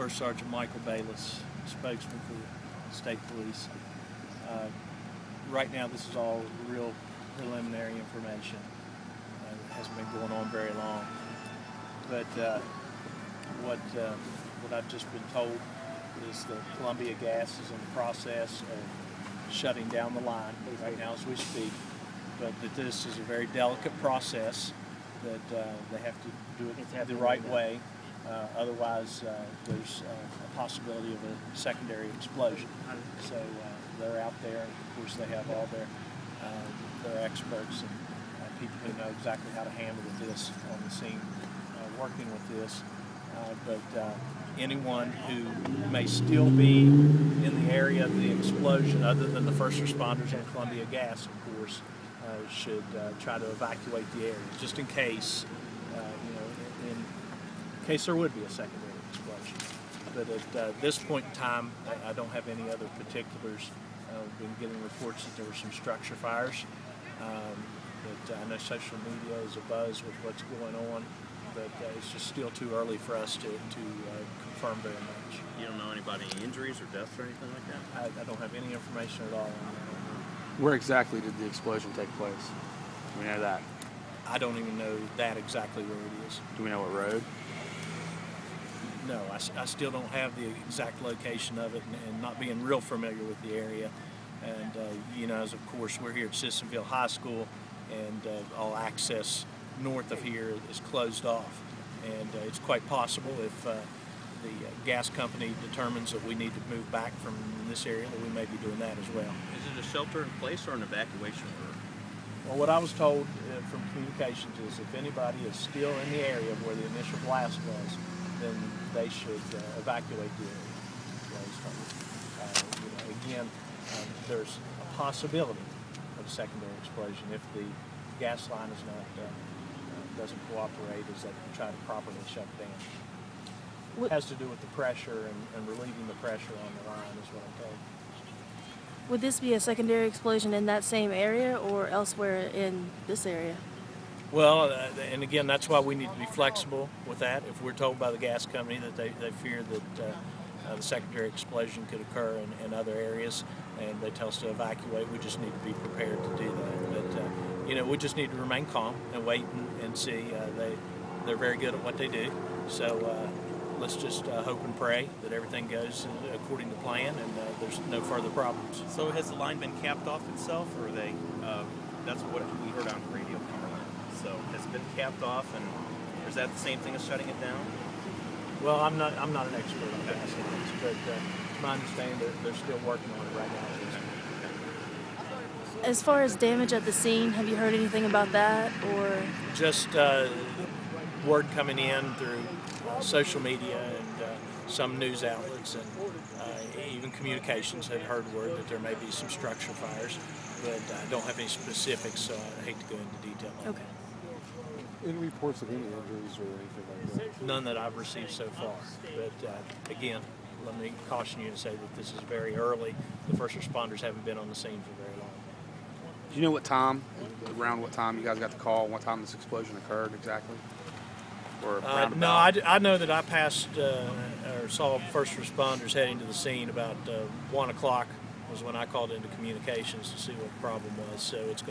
First Sergeant Michael Baylous, spokesman for the State Police. Right now, this is all real preliminary information. It hasn't been going on very long. But what I've just been told is that Columbia Gas is in the process of shutting down the line right now as we speak, but that this is a very delicate process, that they have to do it the right way. Otherwise, there's a possibility of a secondary explosion. So they're out there, and of course they have all their experts and people who know exactly how to handle this on the scene, working with this. But anyone who may still be in the area of the explosion, other than the first responders and Columbia Gas, of course, should try to evacuate the area, just in case, in case there would be a secondary explosion. But at this point in time, I don't have any other particulars. I've been getting reports that there were some structure fires. But I know social media is abuzz with what's going on, but it's just still too early for us to confirm very much. You don't know anybody, any injuries or deaths or anything like that? I don't have any information at all on that. Where exactly did the explosion take place? We know that. I don't even know that exactly where it is. Do we know what road? No, I still don't have the exact location of it, and not being real familiar with the area. And as of course we're here at Sissonville High School, and all access north of here is closed off. And it's quite possible if the gas company determines that we need to move back from this area, that we may be doing that as well. Is it a shelter in place or an evacuation order? Well, what I was told from communications is if anybody is still in the area where the initial blast was, then they should evacuate the area. Again, there's a possibility of a secondary explosion if the gas line is not doesn't cooperate as they try to properly shut it down. It has to do with the pressure and relieving the pressure on the line, is what I'm told. Would this be a secondary explosion in that same area or elsewhere in this area? Well, and again, that's why we need to be flexible with that. If we're told by the gas company that they fear that the secondary explosion could occur in other areas, and they tell us to evacuate, we just need to be prepared to do that. But we just need to remain calm and wait and see. They're very good at what they do. So let's just hope and pray that everything goes according to plan, and there's no further problems. So has the line been capped off itself, or are they? That's what we heard on the radio. So has it been capped off, and is that the same thing as shutting it down? Well, I'm not an expert on gas lines, but it's my understanding they're still working on it right now. As far as damage at the scene, have you heard anything about that, or? Just word coming in through social media and some news outlets, and even communications had heard word that there may be some structure fires, but I don't have any specifics, so I hate to go into detail on that. Any reports of any injuries or anything like that? None that I've received so far, but again, let me caution you and say that this is very early. The first responders haven't been on the scene for very long. Do you know around what time you guys got the call, what time this explosion occurred exactly? Or no, I know that I passed or saw first responders heading to the scene about 1 o'clock was when I called into communications to see what the problem was. So it's going to